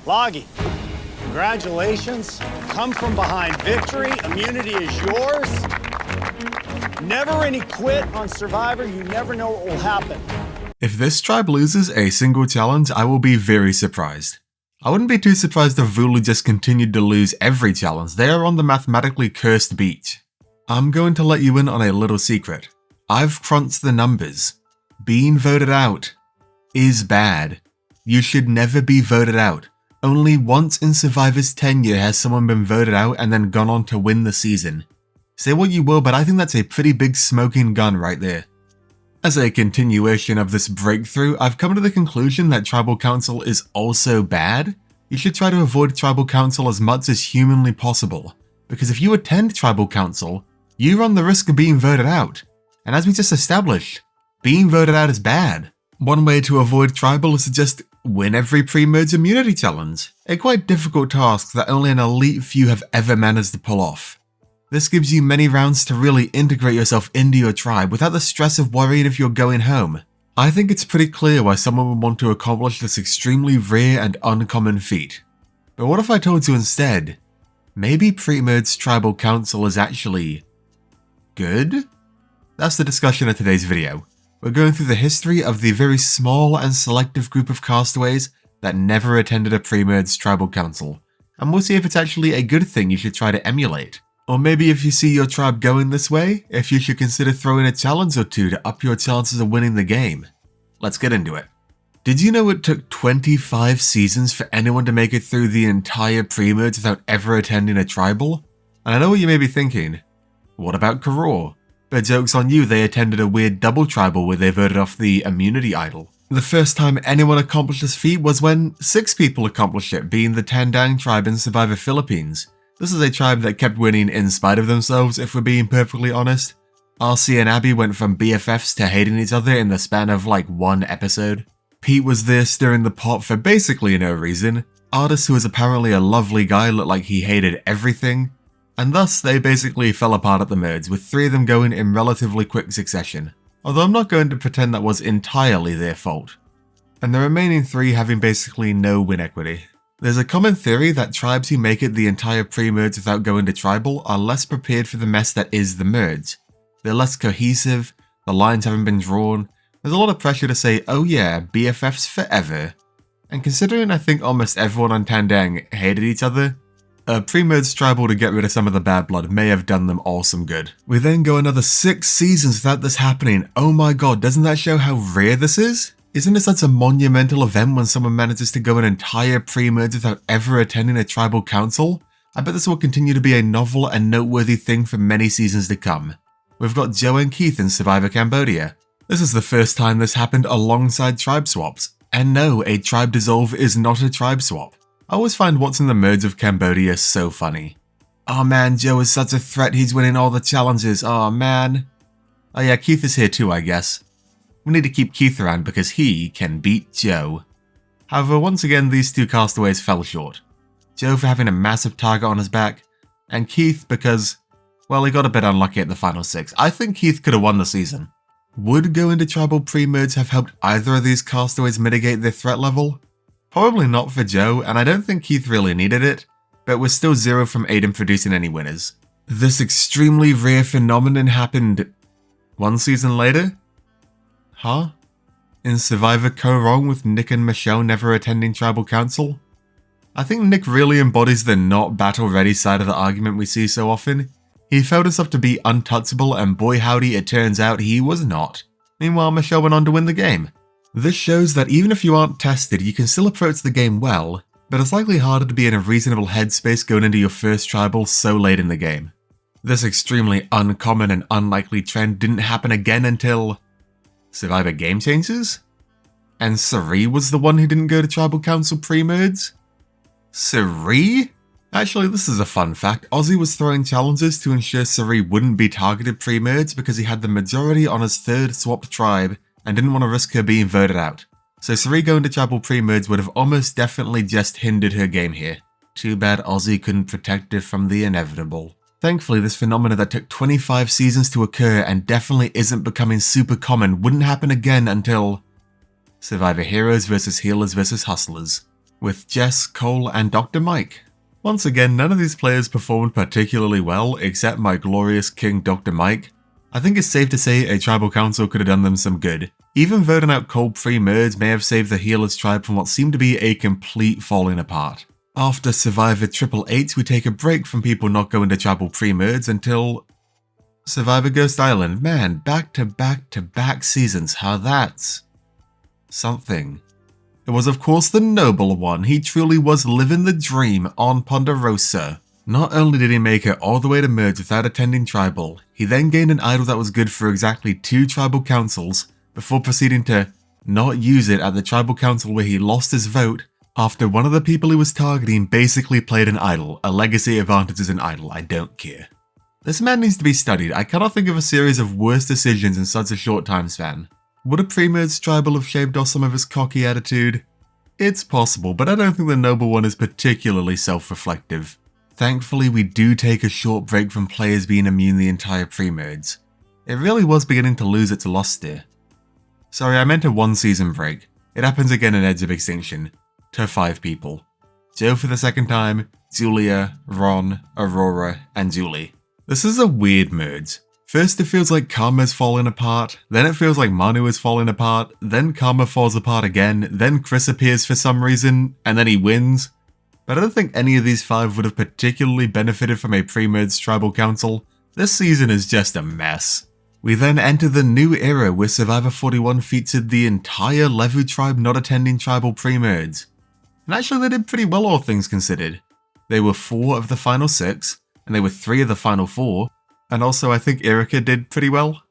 Loggy, congratulations. Come from behind victory. Immunity is yours. Never any quit on Survivor. You never know what will happen. If this tribe loses a single challenge, I will be very surprised. I wouldn't be too surprised if Vulu just continued to lose every challenge. They are on the mathematically cursed beach. I'm going to let you in on a little secret. I've crunched the numbers. Being voted out is bad. You should never be voted out. Only once in Survivor's tenure has someone been voted out and then gone on to win the season. Say what you will, but I think that's a pretty big smoking gun right there. As a continuation of this breakthrough, I've come to the conclusion that Tribal Council is also bad. You should try to avoid Tribal Council as much as humanly possible, because if you attend Tribal Council, you run the risk of being voted out. And as we just established, being voted out is bad. One way to avoid Tribal is to just win every pre-merge immunity challenge, a quite difficult task that only an elite few have ever managed to pull off. This gives you many rounds to really integrate yourself into your tribe without the stress of worrying if you're going home. I think it's pretty clear why someone would want to accomplish this extremely rare and uncommon feat. But what if I told you instead, maybe pre-merge Tribal Council is actually good? That's the discussion of today's video. We're going through the history of the very small and selective group of castaways that never attended a pre-merge Tribal Council, and we'll see if it's actually a good thing you should try to emulate. Or maybe if you see your tribe going this way, if you should consider throwing a challenge or two to up your chances of winning the game. Let's get into it. Did you know it took 25 seasons for anyone to make it through the entire pre-merge without ever attending a tribal? And I know what you may be thinking, what about Karor? But joke's on you, they attended a weird double tribal where they voted off the immunity idol. The first time anyone accomplished this feat was when 6 people accomplished it, being the Tandang tribe in Survivor Philippines. This is a tribe that kept winning in spite of themselves, if we're being perfectly honest. RC and Abby went from BFFs to hating each other in the span of like one episode. Pete was there stirring the pot for basically no reason. Artis, who was apparently a lovely guy, looked like he hated everything. And thus, they basically fell apart at the merge, with 3 of them going in relatively quick succession. Although I'm not going to pretend that was entirely their fault. And the remaining 3 having basically no win equity. There's a common theory that tribes who make it the entire pre-merge without going to tribal are less prepared for the mess that is the merge. They're less cohesive, the lines haven't been drawn, there's a lot of pressure to say, oh yeah, BFFs forever. And considering I think almost everyone on Tandang hated each other, a pre-merge tribal to get rid of some of the bad blood may have done them all some good. We then go another 6 seasons without this happening. Oh my god, doesn't that show how rare this is? Isn't this such a monumental event when someone manages to go an entire pre-merge without ever attending a tribal council? I bet this will continue to be a novel and noteworthy thing for many seasons to come. We've got Joe and Keith in Survivor Cambodia. This is the first time this happened alongside tribe swaps. And no, a tribe dissolve is not a tribe swap. I always find what's in the merge of Cambodia so funny. Oh man, Joe is such a threat, he's winning all the challenges, oh man. Oh yeah, Keith is here too, I guess. We need to keep Keith around because he can beat Joe. However, once again, these 2 castaways fell short. Joe for having a massive target on his back, and Keith because, well, he got a bit unlucky at the final 6. I think Keith could have won the season. Would going to tribal pre-merge have helped either of these castaways mitigate their threat level? Probably not for Joe, and I don't think Keith really needed it, but we're still 0 from 8 in producing any winners. This extremely rare phenomenon happened 1 season later? Huh? In Survivor Co. Wrong with Nick and Michelle never attending Tribal Council? I think Nick really embodies the not battle ready side of the argument we see so often. He felt himself to be untouchable and boy howdy it turns out he was not. Meanwhile Michelle went on to win the game. This shows that even if you aren't tested you can still approach the game well, but it's likely harder to be in a reasonable headspace going into your first tribal so late in the game. This extremely uncommon and unlikely trend didn't happen again until Survivor Game Changers? And Sari was the one who didn't go to Tribal Council pre-merge? Sari? Actually, this is a fun fact. Ozzy was throwing challenges to ensure Sari wouldn't be targeted pre-merge because he had the majority on his 3rd swapped tribe and didn't want to risk her being voted out. So Sari going to Tribal pre-merge would have almost definitely just hindered her game here. Too bad Ozzy couldn't protect her from the inevitable. Thankfully, this phenomena that took 25 seasons to occur and definitely isn't becoming super common wouldn't happen again until Survivor Heroes vs Healers vs Hustlers. with Jess, Cole, and Dr. Mike. Once again, none of these players performed particularly well, except my glorious king Dr. Mike. I think it's safe to say a tribal council could have done them some good. Even voting out Cole pre-merge may have saved the Healers tribe from what seemed to be a complete falling apart. After Survivor 888, we take a break from people not going to tribal pre-merge until Survivor Ghost Island. Man, back to back to back seasons, how that's something. It was of course the noble one. He truly was living the dream on Ponderosa. Not only did he make it all the way to merge without attending tribal, he then gained an idol that was good for exactly 2 tribal councils before proceeding to not use it at the tribal council where he lost his vote after one of the people he was targeting basically played an idol. A legacy advantage is an idol, I don't care. This man needs to be studied. I cannot think of a series of worse decisions in such a short time span. Would a pre-merge tribal have shaved off some of his cocky attitude? It's possible, but I don't think the noble one is particularly self-reflective. Thankfully, we do take a short break from players being immune the entire pre-merge. It really was beginning to lose its luster. Sorry, I meant a 1-season break. It happens again in Edge of Extinction. To 5 people. Joe for the second time, Julia, Ron, Aurora, and Julie. This is a weird merge. First it feels like Karma's falling apart, then it feels like Manu is falling apart, then Karma falls apart again, then Chris appears for some reason, and then he wins. But I don't think any of these 5 would have particularly benefited from a pre-merge tribal council. This season is just a mess. We then enter the new era where Survivor 41 featured the entire Levu tribe not attending tribal pre-merge. And actually they did pretty well all things considered. They were 4 of the final 6, and they were 3 of the final 4, and also I think Erica did pretty well.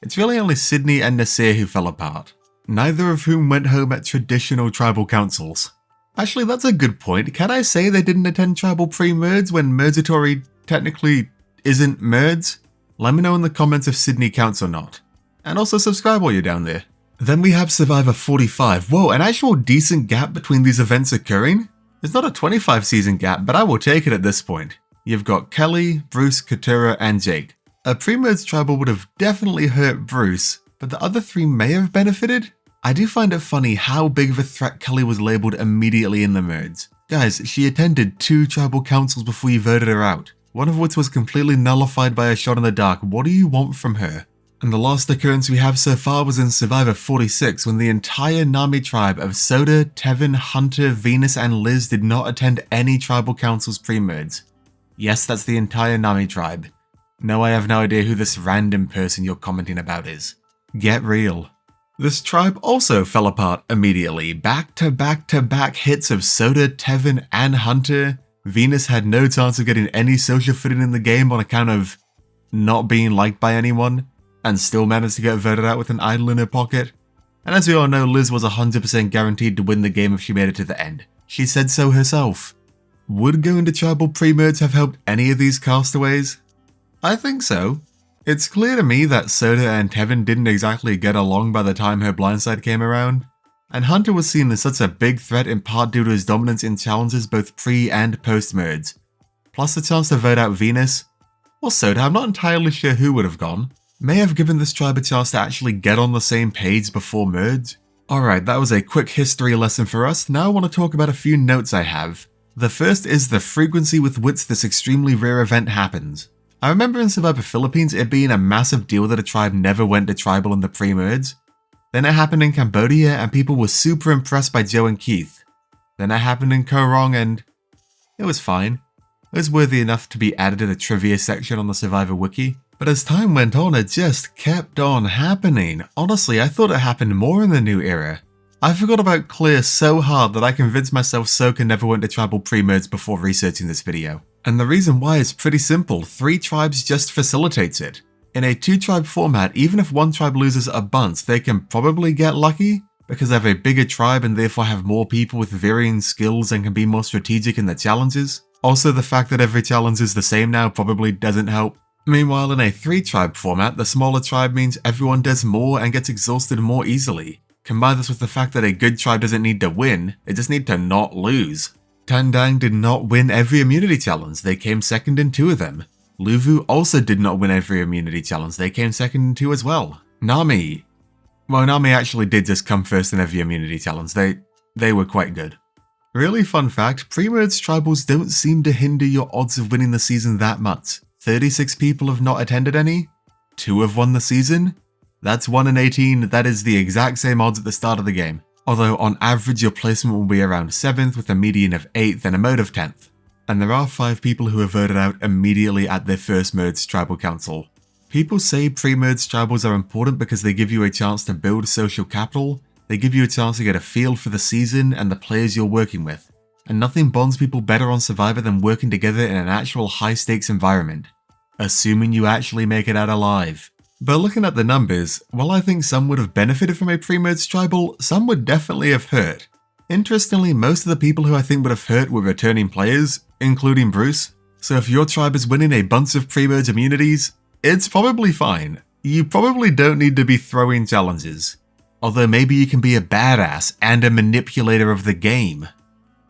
It's really only Sydney and Nasir who fell apart, neither of whom went home at traditional tribal councils. Actually, that's a good point. Can I say they didn't attend tribal pre-merge when Mergatory technically isn't merge? Let me know in the comments if Sydney counts or not. And also subscribe while you're down there. Then we have Survivor 45. Whoa, an actual decent gap between these events occurring? It's not a 25 season gap, but I will take it at this point. You've got Kelly, Bruce, Katura, and Jake. A pre-merge tribal would have definitely hurt Bruce, but the other 3 may have benefited? I do find it funny how big of a threat Kelly was labelled immediately in the merge. Guys, she attended 2 tribal councils before you voted her out, one of which was completely nullified by a shot in the dark. What do you want from her? And the last occurrence we have so far was in Survivor 46 when the entire Nami tribe of Soda, Tevin, Hunter, Venus, and Liz did not attend any tribal councils pre-merge. Yes, that's the entire Nami tribe. No, I have no idea who this random person you're commenting about is. Get real. This tribe also fell apart immediately. Back to back to back hits of Soda, Tevin, and Hunter. Venus had no chance of getting any social footing in the game on account of not being liked by anyone, and still managed to get voted out with an idol in her pocket. And as we all know, Liz was 100% guaranteed to win the game if she made it to the end. She said so herself. Would going to tribal pre-merge have helped any of these castaways? I think so. It's clear to me that Soda and Tevin didn't exactly get along by the time her blindside came around, and Hunter was seen as such a big threat in part due to his dominance in challenges both pre and post-merge. Plus the chance to vote out Venus. Or Soda, I'm not entirely sure who would have gone. May have given this tribe a chance to actually get on the same page before merge. Alright, that was a quick history lesson for us. Now I want to talk about a few notes I have. The first is the frequency with which this extremely rare event happens. I remember in Survivor Philippines it being a massive deal that a tribe never went to tribal in the pre-merge. Then it happened in Cambodia and people were super impressed by Joe and Keith. Then it happened in Koh Rong and it was fine. It was worthy enough to be added to the trivia section on the Survivor wiki. But as time went on, it just kept on happening. Honestly, I thought it happened more in the new era. I forgot about Clear so hard that I convinced myself Soka never went to tribal pre-merge before researching this video. And the reason why is pretty simple, 3 tribes just facilitates it. In a 2-tribe format, even if one tribe loses a bunch, they can probably get lucky because they have a bigger tribe and therefore have more people with varying skills and can be more strategic in their challenges. Also, the fact that every challenge is the same now probably doesn't help. Meanwhile, in a 3-tribe format, the smaller tribe means everyone does more and gets exhausted more easily. Combine this with the fact that a good tribe doesn't need to win, they just need to not lose. Tandang did not win every immunity challenge, they came second in 2 of them. Luvu also did not win every immunity challenge, they came second in 2 as well. Nami actually did just come first in every immunity challenge, they were quite good. Really fun fact, pre-merge tribals don't seem to hinder your odds of winning the season that much. 36 people have not attended any, 2 have won the season. That's 1 in 18, that is the exact same odds at the start of the game. Although on average your placement will be around 7th with a median of 8th and a mode of 10th. And there are 5 people who are voted out immediately at their first merged tribal council. People say pre-merged tribals are important because they give you a chance to build social capital, they give you a chance to get a feel for the season and the players you're working with. And nothing bonds people better on Survivor than working together in an actual high-stakes environment. Assuming you actually make it out alive. But looking at the numbers, while I think some would have benefited from a pre-merged tribal, some would definitely have hurt. Interestingly, most of the people who I think would have hurt were returning players, including Bruce. So if your tribe is winning a bunch of pre-merge immunities, it's probably fine. You probably don't need to be throwing challenges. Although maybe you can be a badass and a manipulator of the game.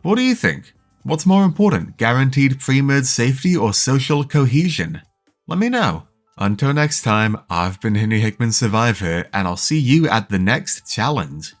What do you think? What's more important, guaranteed pre-merge safety or social cohesion? Let me know. Until next time, I've been Henry Hickman Survivor, and I'll see you at the next challenge.